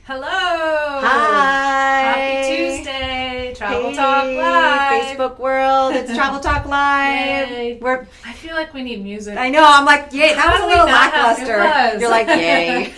Hello. Hi. Happy Tuesday. Travel Talk Live. Facebook world. It's Travel Talk Live. Yay. I feel like we need music. I know. I'm like, yay. That was a little lackluster. It was. You're like, yay.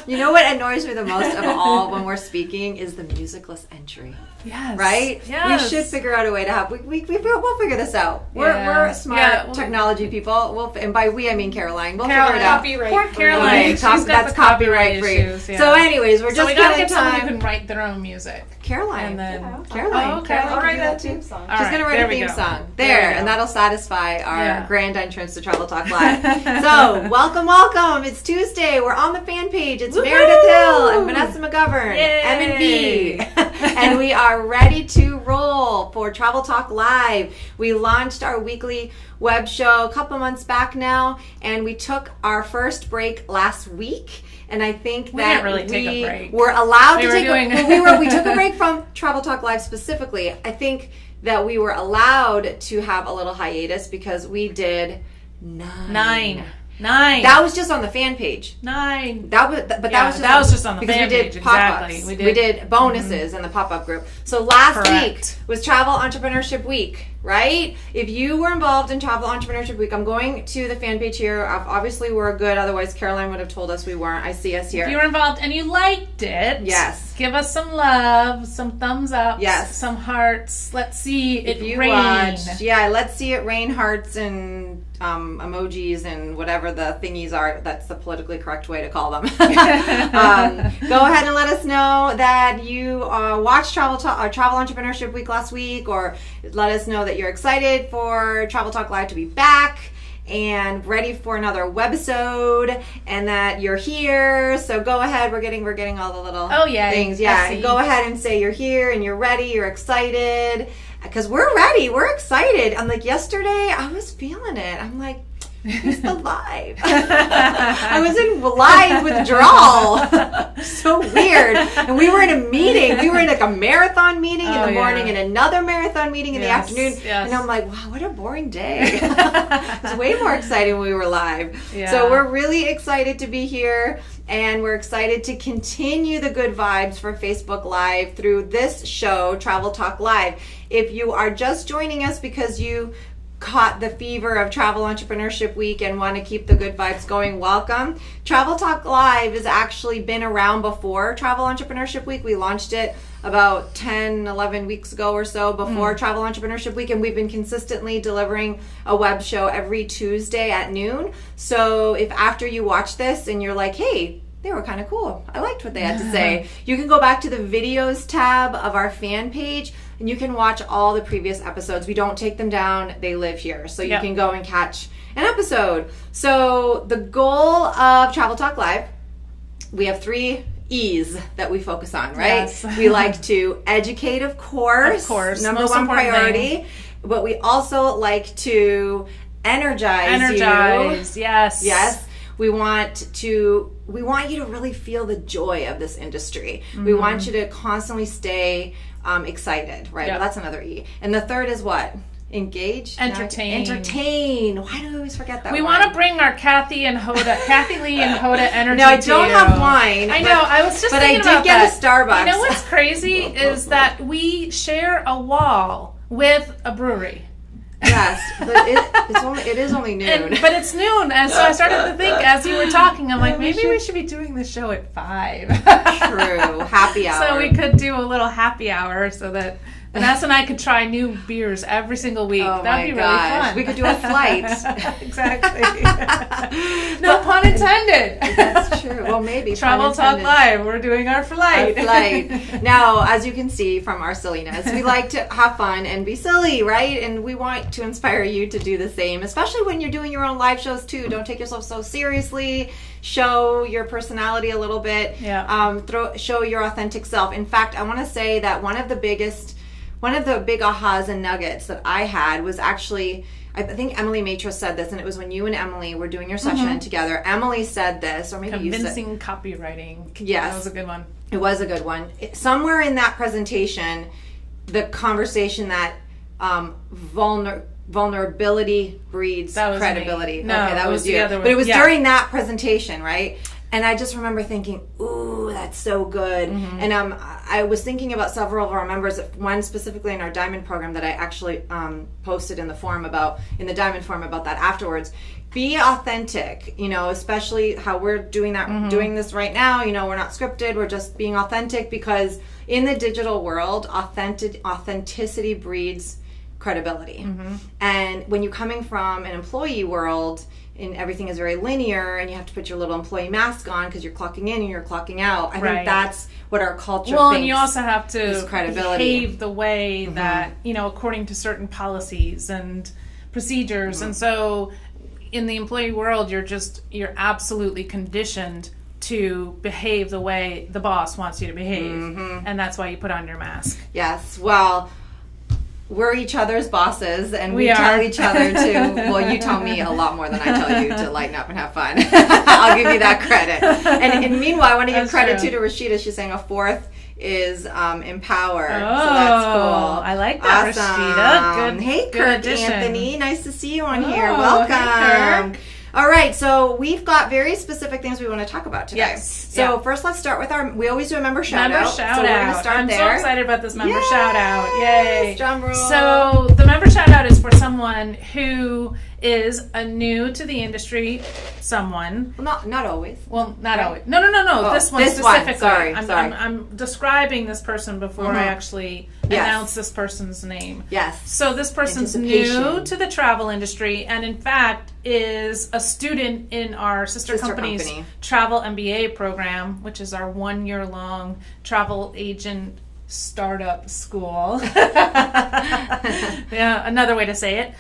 You know what annoys me the most of all when we're speaking is the musicless entry. Yes. Right? Yes. We should figure out a way to have. We'll figure this out. We're smart technology people. And by we, I mean Caroline. We'll figure it out. Poor Caroline. Okay, that's copyright free. Issues, yeah. So, anyways, we're So just we gotta killing get someone who time. can write their own music. Caroline. And then Caroline. Oh, okay. I'll write that theme song. She's going to write a theme song. There, and that'll satisfy our grand entrance to Travel Talk Live. So, welcome. It's Tuesday. We're on the fan page. It's Meredith Hill and Vanessa McGovern, M&B. And we are ready to roll for Travel Talk Live. We launched our weekly web show a couple months back now, and we took our first break last week. And I think we that didn't really take a break. We're allowed to take we took a break from Travel Talk Live specifically. I think that we were allowed to have a little hiatus because we did nine. That was just on the fan page. 9. That was just on the fan page. Because we did bonuses in the pop-up group. So last week was Travel Entrepreneurship Week, right? If you were involved in Travel Entrepreneurship Week, I'm going to the fan page here. Obviously, we're good. Otherwise, Caroline would have told us we weren't. I see us here. If you were involved and you liked it, yes, give us some love, some thumbs up, some hearts. Let's see it rain. Watched, let's see it rain hearts and emojis and whatever the thingies are. That's the politically correct way to call them. Go ahead and let us know that you watched Travel Entrepreneurship Week last week, or let us know that you're excited for Travel Talk Live to be back and ready for another webisode, and that you're here. So go ahead. We're getting all the little things. Yeah, go ahead and say you're here and you're ready. You're excited. Because we're ready. We're excited. I'm like, yesterday, I was feeling it. I'm like, who's the live? I was in live withdrawal. So weird. And we were in a meeting. We were in like a marathon meeting in the morning and another marathon meeting in the afternoon. Yes. And I'm like, wow, what a boring day. It was way more exciting when we were live. Yeah. So we're really excited to be here. And we're excited to continue the good vibes for Facebook Live through this show, Travel Talk Live. If you are just joining us because you caught the fever of Travel Entrepreneurship Week and want to keep the good vibes going, welcome. Travel Talk Live has actually been around before Travel Entrepreneurship Week. We launched it about 10, 11 weeks ago or so before Travel Entrepreneurship Week, and we've been consistently delivering a web show every Tuesday at noon. So if after you watch this and you're like, hey, they were kind of cool, I liked what they had to say, you can go back to the videos tab of our fan page and you can watch all the previous episodes. We don't take them down, they live here. So you can go and catch an episode. So the goal of Travel Talk Live, we have 3 E's that we focus on, right? Yes. We like to educate, of course. Number Most 1 priority. Thing. But we also like to energize you. Yes. We want you to really feel the joy of this industry. We want you to constantly stay excited, right? Well, that's another E. And the third is what? Engage? Entertain. Why do we always forget that We want to bring our Kathy Lee and Hoda energy. No, I don't have wine. I know. I was just thinking about that. But I did get a Starbucks. You know what's crazy is that we share a wall with a brewery. Yes, but it is only noon. But it's noon, and so I started to think as you were talking, I'm like, maybe we should be doing this show at 5. True, happy hour. So we could do a little happy hour so that Vanessa and I could try new beers every single week. Oh, that'd be really fun. We could do a flight. Exactly. No pun intended. That's true. Well, maybe. Travel Talk Live. We're doing our flight. Now, as you can see from our silliness, we like to have fun and be silly, right? And we want to inspire you to do the same, especially when you're doing your own live shows too. Don't take yourself so seriously. Show your personality a little bit. Show your authentic self. In fact, I want to say that one of the big ahas and nuggets that I had was actually, I think Emily Matros said this, and it was when you and Emily were doing your session together. Emily said this, or maybe Convincing you said... copywriting. Yes. That was a good one. It was a good one. Somewhere in that presentation, the conversation that vulnerability breeds credibility. Me. No, okay, that was you. The other one. But it was during that presentation, right? And I just remember thinking, ooh, that's so good. And I was thinking about several of our members, one specifically in our Diamond program that I actually posted in the Diamond forum about that afterwards. Be authentic, especially how we're doing doing this right now. We're not scripted. We're just being authentic, because in the digital world, authenticity breeds credibility. And when you're coming from an employee world, and everything is very linear, and you have to put your little employee mask on because you're clocking in and you're clocking out. I think that's what our culture thinks. And you also have to behave the way that, according to certain policies and procedures. And so in the employee world, you're absolutely conditioned to behave the way the boss wants you to behave. And that's why you put on your mask. Yes. Well, we're each other's bosses, and we tell each other to, you tell me a lot more than I tell you to lighten up and have fun. I'll give you that credit. And meanwhile, I want to give credit to Rashida. She's saying a fourth is empower. So that's cool. I like that, awesome. Rashida. Hey, good Kirk addition. Anthony. Nice to see you on here. Welcome. Hey, all right, so we've got very specific things we want to talk about today. Yes. So first, let's start with we always do a member shout out. So we're going to start I'm there. so excited about this member shout out. Yay. Drum roll. So the member shout out is for someone who is a new to the industry, someone. Well, not always. Well, not Right. always. No. Oh, this one this specifically. one. Sorry. I'm describing this person before I actually announce this person's name. Yes. So this person's new to the travel industry, and in fact is a student in our sister company's travel MBA program, which is our 1-year-long travel agent startup school. Yeah, another way to say it.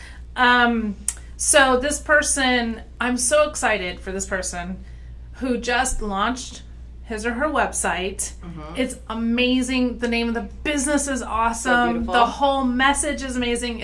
So this person, I'm so excited for this person who just launched his or her website. It's amazing. The name of the business is awesome. The whole message is amazing.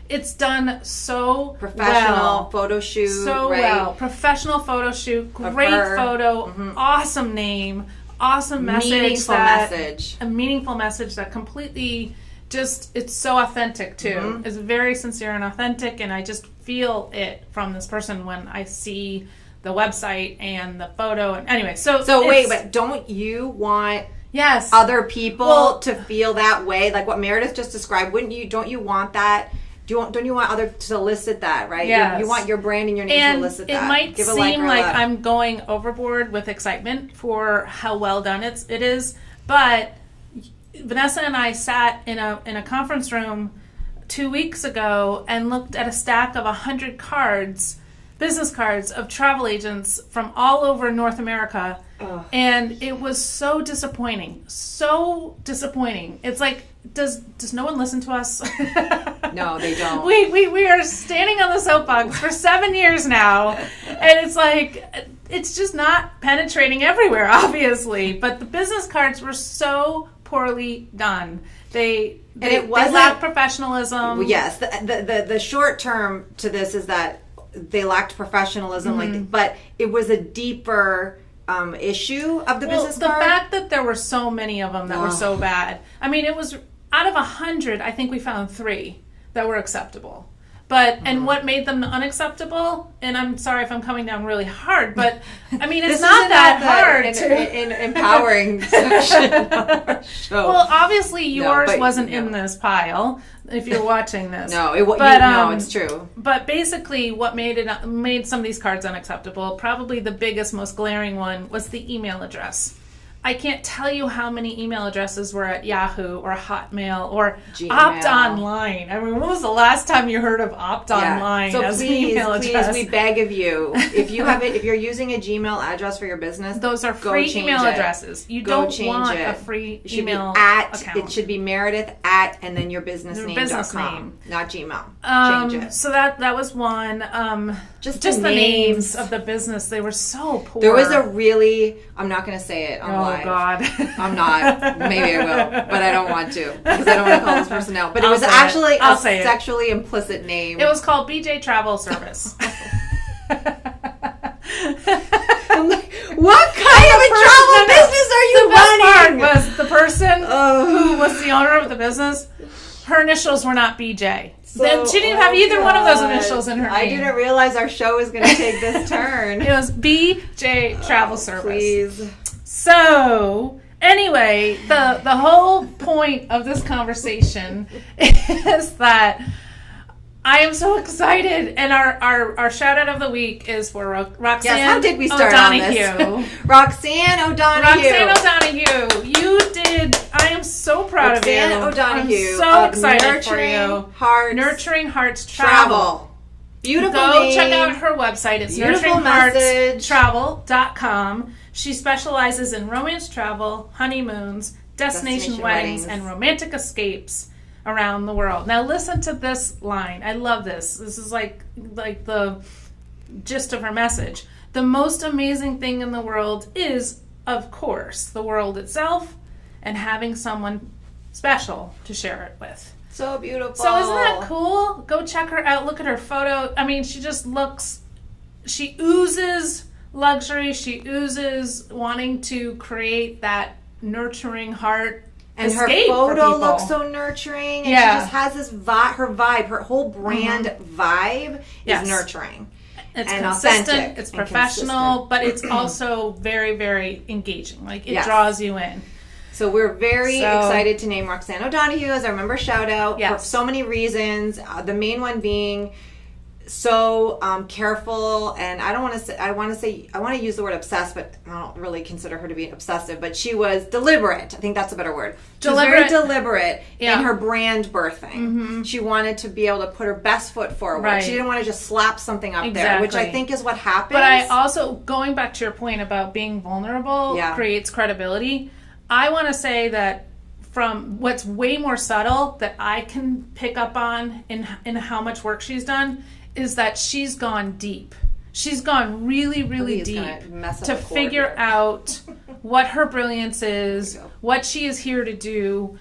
It's done so professional photo shoot. So well. Professional photo shoot. Great photo. Awesome name. Awesome message. A meaningful message that completely it's so authentic too. It's very sincere and authentic, and I just feel it from this person when I see the website and the photo. And anyway, so wait, but don't you want other people to feel that way, like what Meredith just described? Don't you want that? Don't you want others to elicit that, right? Yes. You want your brand and your name to elicit that. It might seem like I'm going overboard with excitement for how well done it is, but Vanessa and I sat in a conference room 2 weeks ago and looked at a stack of 100 business cards of travel agents from all over North America. And it was so disappointing. It's like, does no one listen to us? No, they don't. We are standing on the soapbox for 7 years now, and it's like, it's just not penetrating everywhere, obviously. But the business cards were so poorly done. They lack professionalism. Yes, the short term to this is that they lacked professionalism, but it was a deeper issue of the business card. The fact that there were so many of them that were so bad. I mean, it was out of 100, I think we found 3 that were acceptable. But and what made them unacceptable? And I'm sorry if I'm coming down really hard, but I mean it's not that hard in empowering section of our show. Well, obviously yours wasn't in this pile. If you're watching this, no, it's true. But basically, what made some of these cards unacceptable? Probably the biggest, most glaring one was the email address. I can't tell you how many email addresses were at Yahoo or Hotmail or Gmail. Opt Online. I mean, when was the last time you heard of Opt Online as an email address? Please, we beg of you, if you're using a Gmail address for your business, those are free email addresses. You don't want a free email account. It should be Meredith at and then your business name, not Gmail. Change it. So that was one. Just the names of the business, they were so poor. There was I'm not going to say it on live. Oh, God. I'm not. Maybe I will, but I don't want to because I don't want to call this person out. But it was actually a sexually implicit name. It was called BJ Travel Service. I'm like, what kind of a travel business are you running? The best part was the person who was the owner of the business. Her initials were not BJ. Then she didn't have either one of those initials in her I name. didn't realize our show was going to take this turn. It was BJ Travel Service. Please. So, anyway, the whole point of this conversation is that I am so excited, and our shout out of the week is for Roxanne. Yes, how did we start on this? Roxanne O'Donoghue. Roxanne O'Donoghue, you did. I am so proud Roxanne of you. O'Donoghue. I'm so excited for you. Nurturing Hearts Travel. Beautiful Go name. check out her website. It's Beautiful message. nurturingheartstravel.com. She specializes in romance travel, honeymoons, destination weddings, and romantic escapes around the world. Now listen to this line. I love this. This is like the gist of her message. The most amazing thing in the world is, of course, the world itself and having someone special to share it with. So beautiful. So isn't that cool? Go check her out. Look at her photo. I mean, she oozes luxury. She oozes wanting to create that nurturing heart. And her photo looks so nurturing. And she just has this vibe, her whole brand vibe is nurturing. It's and consistent, authentic. It's professional, but it's also very, very engaging. Like, it draws you in. So we're very excited to name Roxanne O'Donoghue as our member shout out for so many reasons. The main one being so careful, and I want to use the word obsessed, but I don't really consider her to be obsessive, but she was deliberate. I think that's a better word. She was very deliberate in her brand birthing. She wanted to be able to put her best foot forward. Right. She didn't want to just slap something up there, which I think is what happens. But I also, going back to your point about being vulnerable creates credibility, I want to say that from what's way more subtle that I can pick up on in how much work she's done is that she's gone deep. She's gone really, really deep to figure out what her brilliance is, what she is here to do,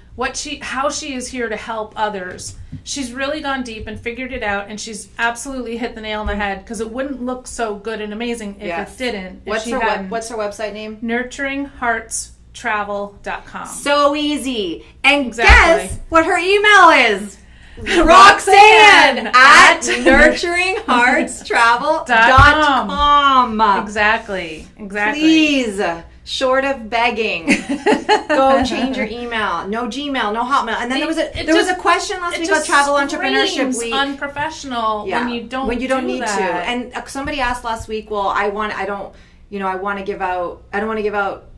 how she is here to help others. She's really gone deep and figured it out, and she's absolutely hit the nail on the head, because it wouldn't look so good and amazing if it didn't. What's her website name? nurturingheartstravel.com. So easy. And guess what her email is? Roxanne at nurturingheartstravel.com. Exactly. Please, short of begging, go change your email. No Gmail, no Hotmail. And then there was a question last week about Travel Entrepreneurship Week. Unprofessional when you don't need to. And somebody asked last week, well, I don't want to give out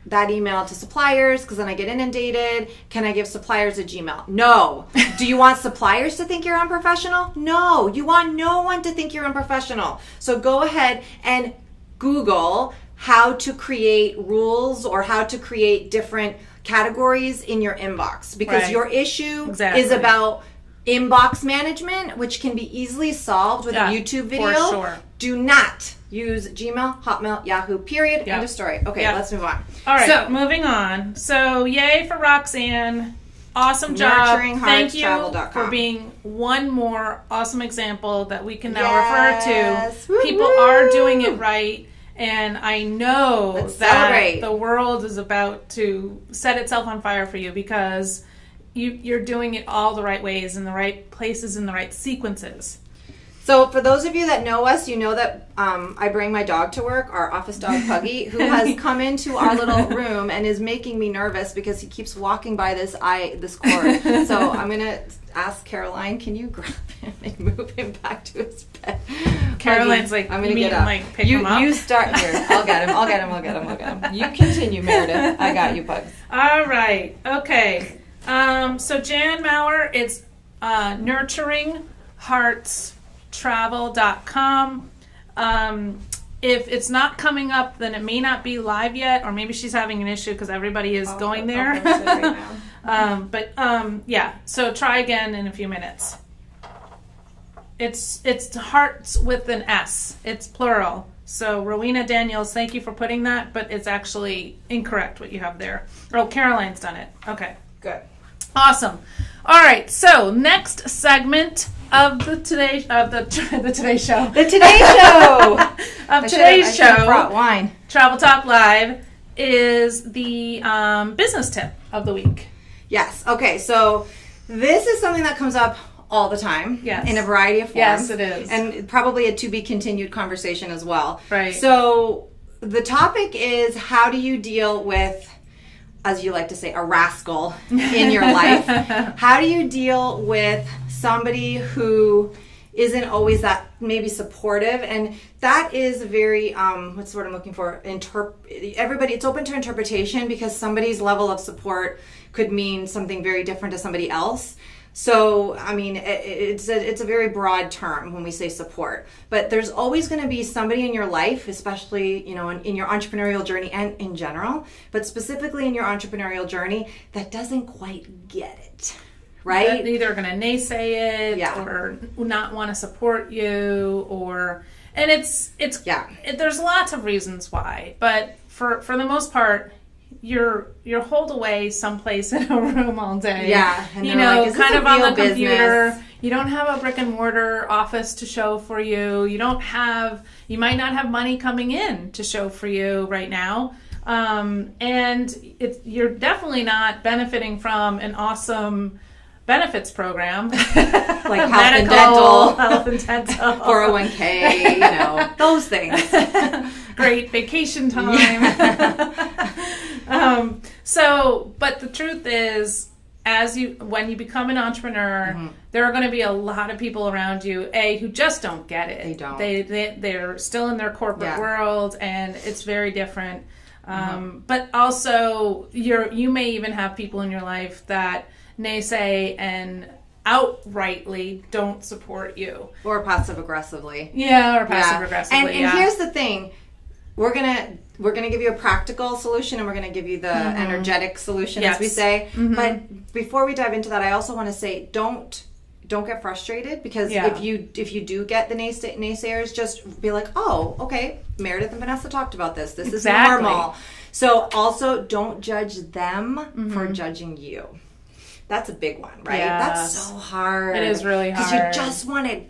that email to suppliers because then I get inundated. Can I give suppliers a Gmail? No. Do you want suppliers to think you're unprofessional? No. You want no one to think you're unprofessional. So go ahead and Google how to create rules or how to create different categories in your inbox, because your issue is about inbox management, which can be easily solved with a YouTube video. For sure. Do not use Gmail, Hotmail, Yahoo, period. End of story. Okay, let's move on. All right, so moving on. So yay for Roxanne. Awesome job. Thank you for being one more awesome example that we can now refer to. Woo-hoo. People are doing it right. And I know that the world is about to set itself on fire for you, because you're doing it all the right ways, in the right places, in the right sequences. So for those of you that know us, you know that I bring my dog to work, our office dog Puggy, who has come into our little room and is making me nervous because he keeps walking by this cord. So I'm going to ask Caroline, can you grab him and move him back to his bed? Caroline's I'm going to get up. Pick him up? You start here. I'll get him. You continue, Meredith. I got you, Pugs. All right. Okay. So Jan Maurer, it's nurturingheartstravel.com. If it's not coming up, then it may not be live yet, or maybe she's having an issue because everybody is going there. So try again in a few minutes. It's hearts with an S. It's plural. So Rowena Daniels, thank you for putting that, but it's actually incorrect what you have there. Oh, Caroline's done it. Okay. Good. Awesome. All right. So next segment of the Today Show. The Today Show. Today's show. Brought wine. Travel Talk Live is the business tip of the week. Yes. Okay. So this is something that comes up all the time. Yes. In a variety of forms. Yes, it is. And probably a to be continued conversation as well. Right. So the topic is, how do you deal with, as you like to say, a rascal in your life? How do you deal with somebody who isn't always that maybe supportive? And that is very, what's the word I'm looking for? Everybody, it's open to interpretation, because somebody's level of support could mean something very different to somebody else. So, I mean, it's a very broad term when we say support, but there's always going to be somebody in your life, especially, you know, in your entrepreneurial journey and in general, but specifically in your entrepreneurial journey, that doesn't quite get it, right? They're either going to naysay it, Yeah. or not want to support you, and there's lots of reasons why, but for the most part, you're holed away someplace in a room all day. Yeah. And you they're know, like, is this kind a of on real the computer. business? You don't have a brick and mortar office to show for you. You might not have money coming in to show for you right now. And you're definitely not benefiting from an awesome benefits program. Like health and dental. 401k, you know, those things. Great vacation time. But the truth is, when you become an entrepreneur, there are going to be a lot of people around you, who just don't get it. They don't. They're still in their corporate world, and it's very different. But also, you may even have people in your life that naysay and outrightly don't support you, Or passive aggressively. or passive aggressively. And here's the thing: we're gonna give you a practical solution, and we're gonna give you the energetic solution, as we say. But before we dive into that, I also want to say, don't get frustrated, because if you do get the naysayers, just be like, oh, okay, Meredith and Vanessa talked about this. This is normal. So also, don't judge them for judging you. That's a big one, right? Yes. That's so hard. It is really hard. Because you just want to...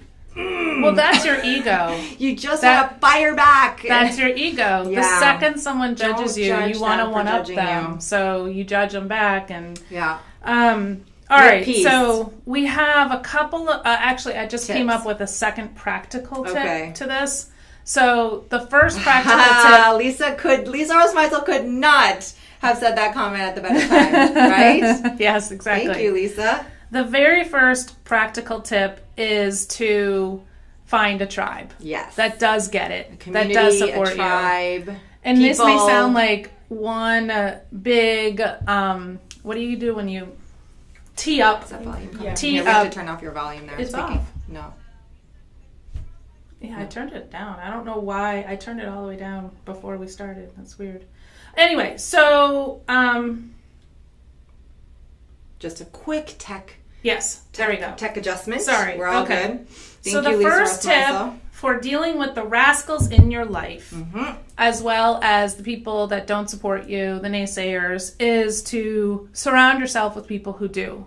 Well, that's your ego. You just want to fire back. That's your ego. Yeah. The second someone judges you want to one-up them. you. So you judge them back. And Yeah. all right. Peace. So we have a couple of... actually, I just came Tips. up with a second practical tip Okay. to this. So the first practical tip... Lisa Rosmeisel could not have said that comment at the better time, right? Yes, exactly. Thank you, Lisa. The very first practical tip is to find a tribe. Yes. That does get it. Community, that does support a tribe, you. And people. this may sound like one big, what do you do when you tee up? Is that volume coming? Tee Yeah, we have up. to turn off your volume there. It's speaking. off. No. Yeah, I turned it down. I don't know why. I turned it all the way down before we started. That's weird. Anyway, so, Just a quick tech yes, there we go. Tech adjustment. Sorry. We're all Okay. good. Thank So you, the Lisa first tip Rosmeisel. for dealing with the rascals in your life, Mm-hmm. as well as the people that don't support you, the naysayers, is to surround yourself with people who do.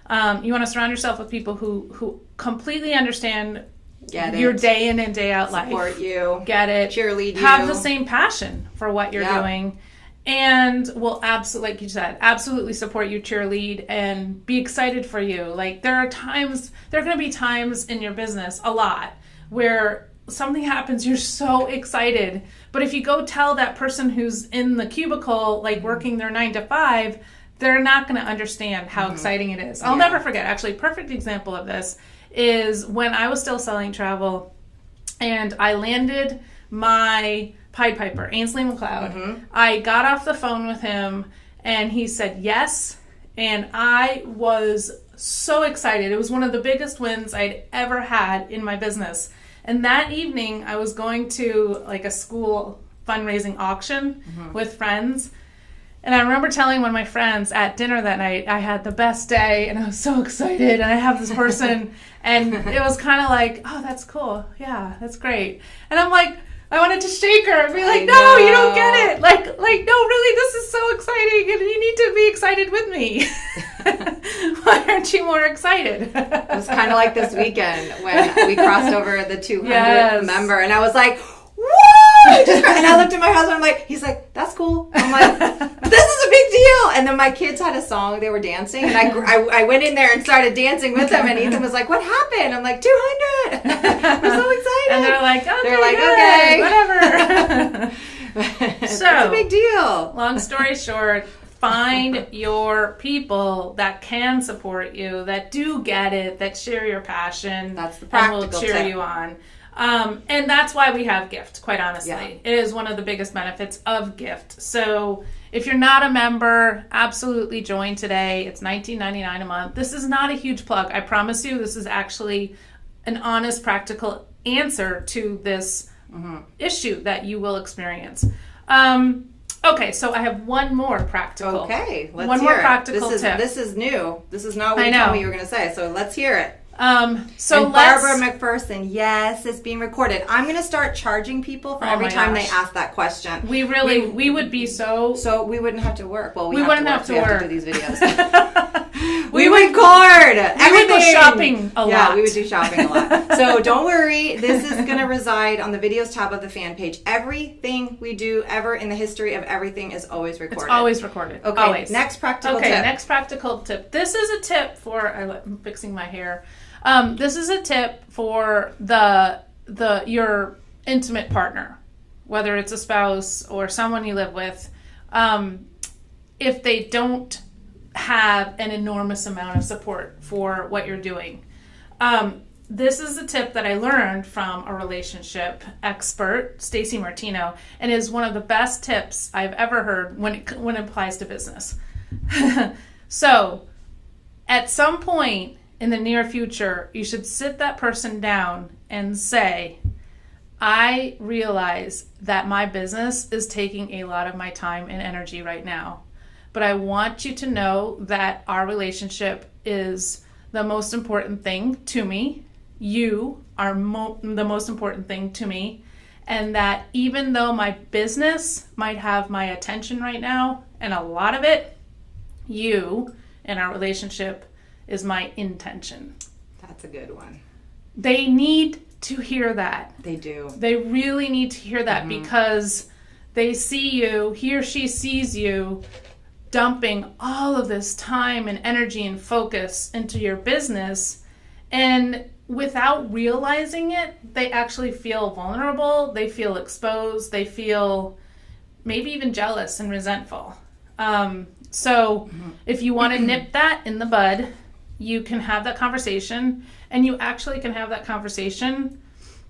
You want to surround yourself with people who completely understand Get it. your day in and day out life. Support you. Get it. Cheerlead you. Have the same passion for what you're Yeah. doing. And will absolutely, like you said, absolutely support you, cheerlead, and be excited for you. Like there are going to be times in your business, a lot, where something happens, you're so excited. But if you go tell that person who's in the cubicle, like working their 9 to 5, they're not going to understand how exciting it is. I'll never forget, actually, a perfect example of this is when I was still selling travel and I landed my Pied Piper, Ainsley McLeod. I got off the phone with him and he said yes, and I was so excited. It was one of the biggest wins I'd ever had in my business. And that evening I was going to like a school fundraising auction with friends. And I remember telling one of my friends at dinner that night, I had the best day and I was so excited and I have this person and it was kind of like, oh, that's cool. Yeah, that's great. And I'm like, I wanted to shake her and be like, no, you don't get it. Like, no, really, this is so exciting and you need to be excited with me. Why aren't you more excited? It was kind of like this weekend when we crossed over the 200 member and I was like, whoa! And I looked at my husband, I'm like, he's like, that's cool. I'm like, this is a big deal. And then my kids had a song, they were dancing, and I went in there and started dancing with them, and Ethan was like, what happened? I'm like, 200! We're so excited. And they're like, okay, they're like, okay, whatever. So, it's a big deal. Long story short, find your people that can support you, that do get it, that share your passion. That's the practical and will cheer tip. you on. And that's why we have Gift, quite honestly. Yeah. It is one of the biggest benefits of Gift. So if you're not a member, absolutely join today. It's $19.99 a month. This is not a huge plug. I promise you, this is actually an honest, practical answer to this issue that you will experience. Okay, so I have one more practical. Okay, let's one hear more it. practical tip. This is new. This is not what I you know. told me you were going to say. So let's hear it. So and let's, Barbara McPherson, yes, it's being recorded. I'm going to start charging people for Oh every my time gosh. they ask that question. we would be So we wouldn't have to work. Well, we wouldn't have to We have work. to do these videos. We we would- record we would go everything. shopping a Yeah, lot. we would do shopping a lot. So don't worry. This is going to reside on the videos tab of the fan page. Everything we do ever in the history of everything is always recorded. It's always recorded. Okay, Always. next practical Okay, tip. next practical tip. This is a tip for I'm fixing my hair. This is a tip for your intimate partner, whether it's a spouse or someone you live with. If they don't have an enormous amount of support for what you're doing. This is a tip that I learned from a relationship expert, Stacey Martino, and is one of the best tips I've ever heard when it applies to business. So, at some point in the near future, you should sit that person down and say, I realize that my business is taking a lot of my time and energy right now, but I want you to know that our relationship is the most important thing to me. You are the most important thing to me, and that even though my business might have my attention right now, and a lot of it, you and our relationship is my intention. That's a good one. They need to hear that. They do. They really need to hear that because they see you, he or she sees you dumping all of this time and energy and focus into your business, and without realizing it, they actually feel vulnerable, they feel exposed, they feel maybe even jealous and resentful. So if you want to nip that in the bud, you can have that conversation, and you actually can have that conversation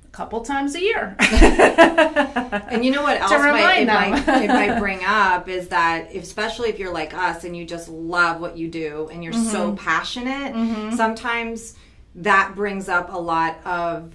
a couple times a year. And you know what else remind it might bring up is that, especially if you're like us and you just love what you do and you're so passionate, sometimes that brings up a lot of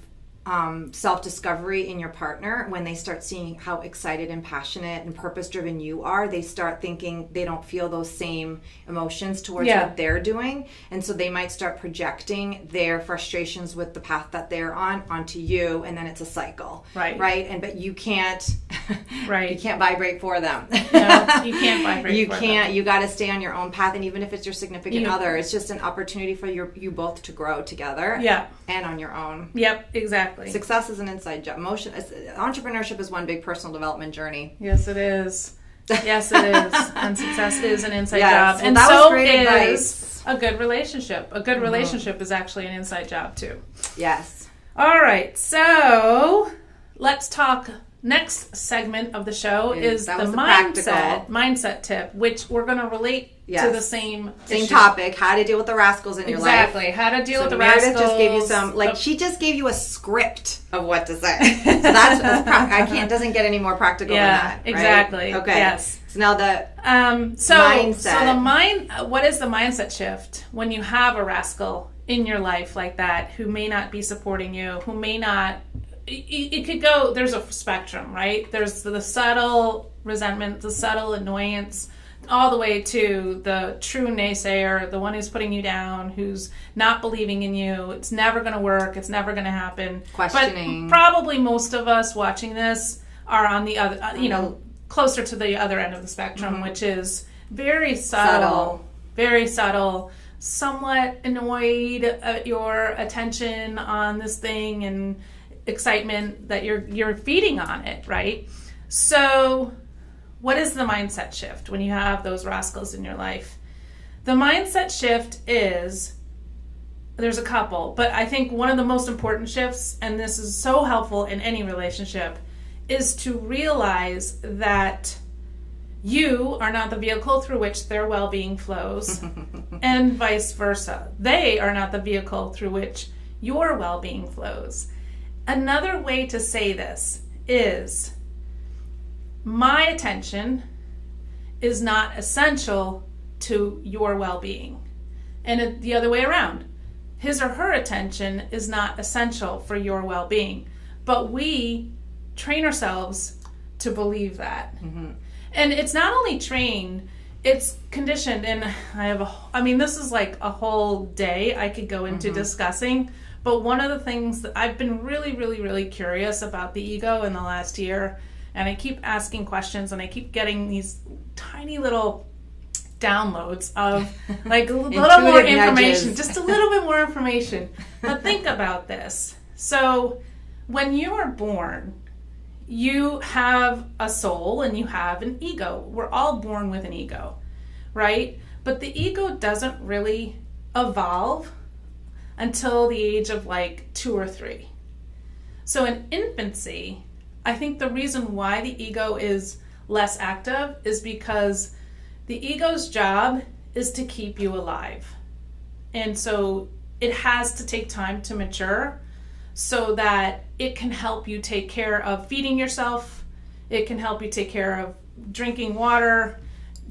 self-discovery in your partner. When they start seeing how excited and passionate and purpose-driven you are, they start thinking they don't feel those same emotions towards what they're doing, and so they might start projecting their frustrations with the path that they're on onto you, and then it's a cycle. Right? And but you can't you can't vibrate for them. No, you can't vibrate You for can't. them. You got to stay on your own path, and even if it's your significant other, it's just an opportunity for you both to grow together. Yeah. And on your own. Yep, exactly. Success is an inside job. Entrepreneurship is one big personal development journey. Yes, it is. Yes, it is. And success is an inside Yes, job. well, And that was so great is advice. a good relationship. A good relationship is actually an inside job, too. Yes. All right, so let's talk. Next segment of the show is the mindset tip, which we're going to relate to the same issue. topic: how to deal with the rascals in your life. Exactly, how to deal with the Meredith rascals. just gave you some, she just gave you a script of what to say. So that's doesn't get any more practical than that. Right? Exactly. Okay. Yes. So now the mindset. mindset. What is the mindset shift when you have a rascal in your life like that who may not be supporting you, who may not? It could go. There's a spectrum, right? There's the subtle resentment, the subtle annoyance, all the way to the true naysayer, the one who's putting you down, who's not believing in you. It's never going to work. It's never going to happen. Questioning. But probably most of us watching this are on the other, closer to the other end of the spectrum, which is very subtle, very subtle, somewhat annoyed at your attention on this thing and excitement that you're feeding on it, right? So what is the mindset shift when you have those rascals in your life? The mindset shift is, there's a couple, but I think one of the most important shifts, and this is so helpful in any relationship, is to realize that you are not the vehicle through which their well-being flows, and vice versa. They are not the vehicle through which your well-being flows. Another way to say this is, my attention is not essential to your well-being. And the other way around. His or her attention is not essential for your well-being. But we train ourselves to believe that. Mm-hmm. And it's not only trained, it's conditioned. And this is like a whole day I could go into discussing. But one of the things that I've been really, really, really curious about the ego in the last year, and I keep asking questions and I keep getting these tiny little downloads of like a little more information, just a little bit more information. But think about this. So when you are born, you have a soul and you have an ego. We're all born with an ego, right? But the ego doesn't really evolve until the age of like 2 or 3. So in infancy, I think the reason why the ego is less active is because the ego's job is to keep you alive. And so it has to take time to mature so that it can help you take care of feeding yourself. It can help you take care of drinking water,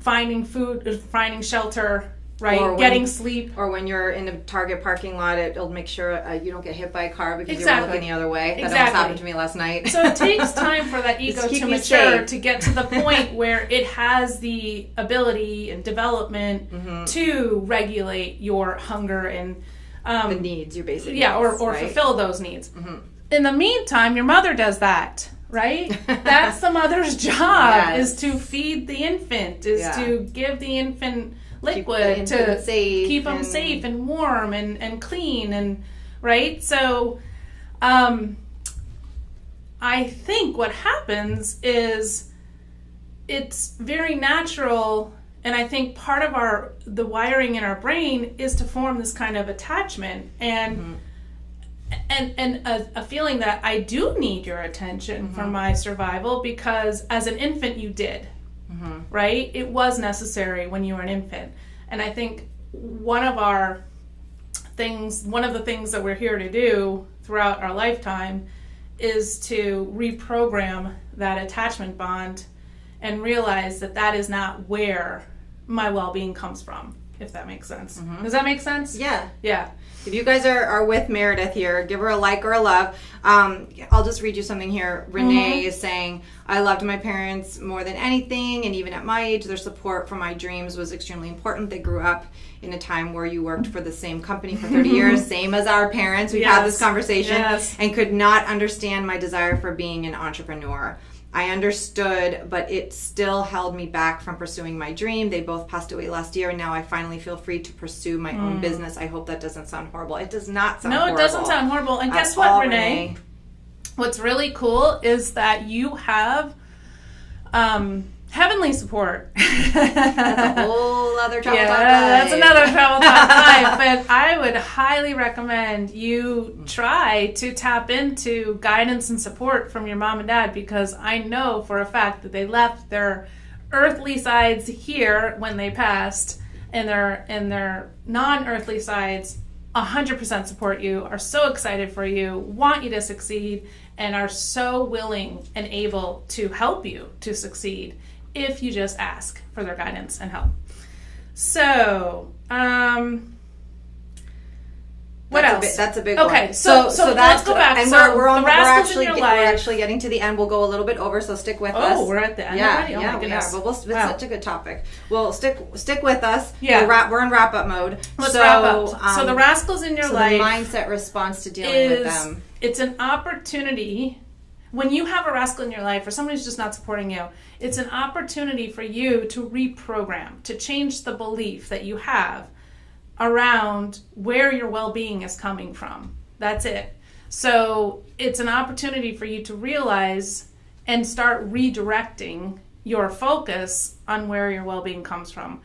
finding food, finding shelter, right? Getting sleep. Or when you're in a Target parking lot, it'll make sure you don't get hit by a car because Exactly. you're looking the other way. That Exactly. almost happened to me last night. So it takes time for that ego keep to you mature, safe. to get to the point where it has the ability and development to regulate your hunger and the needs, your basic needs. or right? fulfill those needs. Mm-hmm. In the meantime, your mother does that, right? That's the mother's job, is to feed the infant, to give the infant liquid, to keep them safe and warm and clean, and right? So I think what happens is it's very natural, and I think part of the wiring in our brain is to form this kind of attachment and a feeling that I do need your attention for my survival, because as an infant you did. Right? It was necessary when you were an infant. And I think one of the things that we're here to do throughout our lifetime is to reprogram that attachment bond and realize that that is not where my well-being comes from, if that makes sense. Does that make sense? Yeah. Yeah. If you guys are with Meredith here, give her a like or a love. I'll just read you something here. Renee is saying, I loved my parents more than anything, and even at my age, their support for my dreams was extremely important. They grew up in a time where you worked for the same company for 30 years, same as our parents. We've had this conversation, and could not understand my desire for being an entrepreneur. I understood, but it still held me back from pursuing my dream. They both passed away last year, and now I finally feel free to pursue my own business. I hope that doesn't sound horrible. It does not sound horrible. No, it doesn't sound horrible. And guess what, Renee? What's really cool is that you have heavenly support. That's a whole other travel talk live. That's another travel talk live. But I would highly recommend you try to tap into guidance and support from your mom and dad, because I know for a fact that they left their earthly sides here when they passed, and their non-earthly sides 100% support you, are so excited for you, want you to succeed, and are so willing and able to help you to succeed if you just ask for their guidance and help. So, what else? That's a big one. Okay, so let's go back. And so we're we're actually getting to the end. We'll go a little bit over, so stick with us. Oh, we're at the end already? Oh my goodness. But it's such a good topic. Well, stick with us. Yeah. We're in wrap-up mode. Let's wrap up. So the rascals in your life. The mindset response to dealing with them. It's an opportunity. When you have a rascal in your life, or somebody who's just not supporting you, it's an opportunity for you to reprogram, to change the belief that you have around where your well-being is coming from. That's it. So it's an opportunity for you to realize and start redirecting your focus on where your well-being comes from.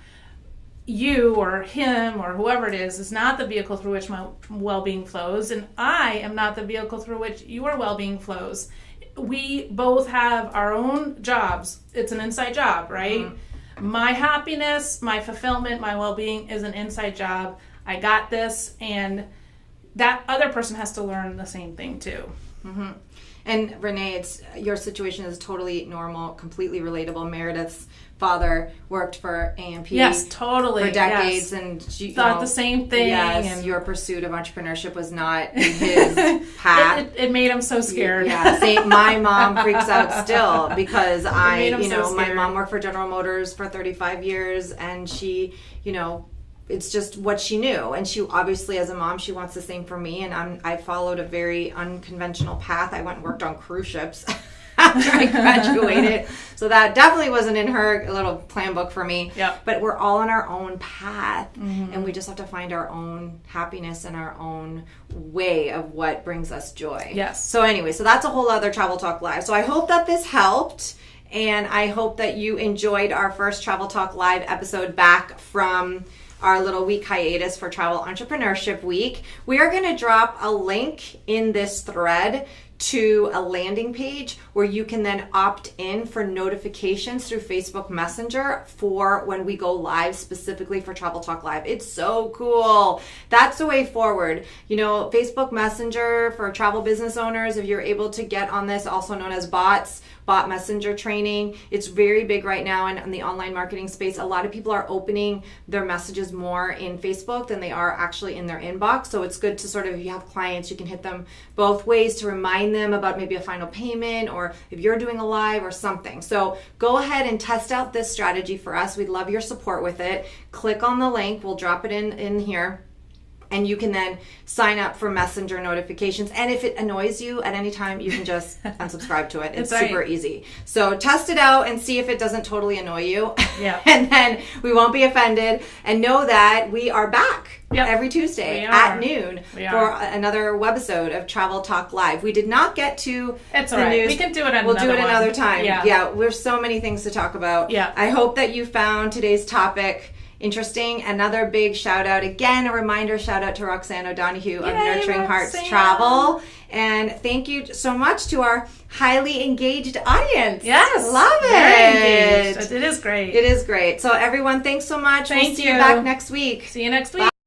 You or him or whoever it is not the vehicle through which my well-being flows, and I am not the vehicle through which your well-being flows. We both have our own jobs. It's an inside job, right? Mm-hmm. My happiness, my fulfillment, my well-being is an inside job. I got this, and that other person has to learn the same thing too. Mm-hmm. And Renee, your situation is totally normal, completely relatable. Meredith's father worked for AMP. Yes, totally. For decades, yes. And she thought the same thing. Yes, and your pursuit of entrepreneurship was not in his path. It made him so scared. Yeah, my mom freaks out still because my mom worked for General Motors for 35 years, and she, it's just what she knew. And she obviously, as a mom, she wants the same for me. And I followed a very unconventional path. I went and worked on cruise ships after I graduated. So that definitely wasn't in her little plan book for me. Yep. But we're all on our own path. Mm-hmm. And we just have to find our own happiness and our own way of what brings us joy. Yes. So anyway, so that's a whole other Travel Talk Live. So I hope that this helped. And I hope that you enjoyed our first Travel Talk Live episode back from our little week hiatus for Travel Entrepreneurship Week. We are going to drop a link in this thread to a landing page where you can then opt in for notifications through Facebook Messenger for when we go live specifically for Travel Talk Live. It's so cool. That's the way forward. Facebook Messenger for travel business owners, if you're able to get on this, also known as bot messenger training. It's very big right now in the online marketing space. A lot of people are opening their messages more in Facebook than they are actually in their inbox. So it's good to sort of, if you have clients, you can hit them both ways to remind them about maybe a final payment or if you're doing a live or something. So go ahead and test out this strategy for us. We'd love your support with it. Click on the link. We'll drop it in here. And you can then sign up for messenger notifications. And if it annoys you at any time, you can just unsubscribe to it. It's super easy. So test it out and see if it doesn't totally annoy you. Yeah. And then we won't be offended. And know that we are back every Tuesday at noon for another webisode of Travel Talk Live. We did not get to the news. We can do it We'll do it another time. Yeah. There's so many things to talk about. Yeah. I hope that you found today's topic interesting. Another big shout out, again, a reminder, shout out to Roxanne O'Donohue of Nurturing Hearts Travel. And thank you so much to our highly engaged audience. Yes. Love it. Very engaged. It is great. It is great. So everyone, thanks so much. We'll see you back next week. See you next week. Bye.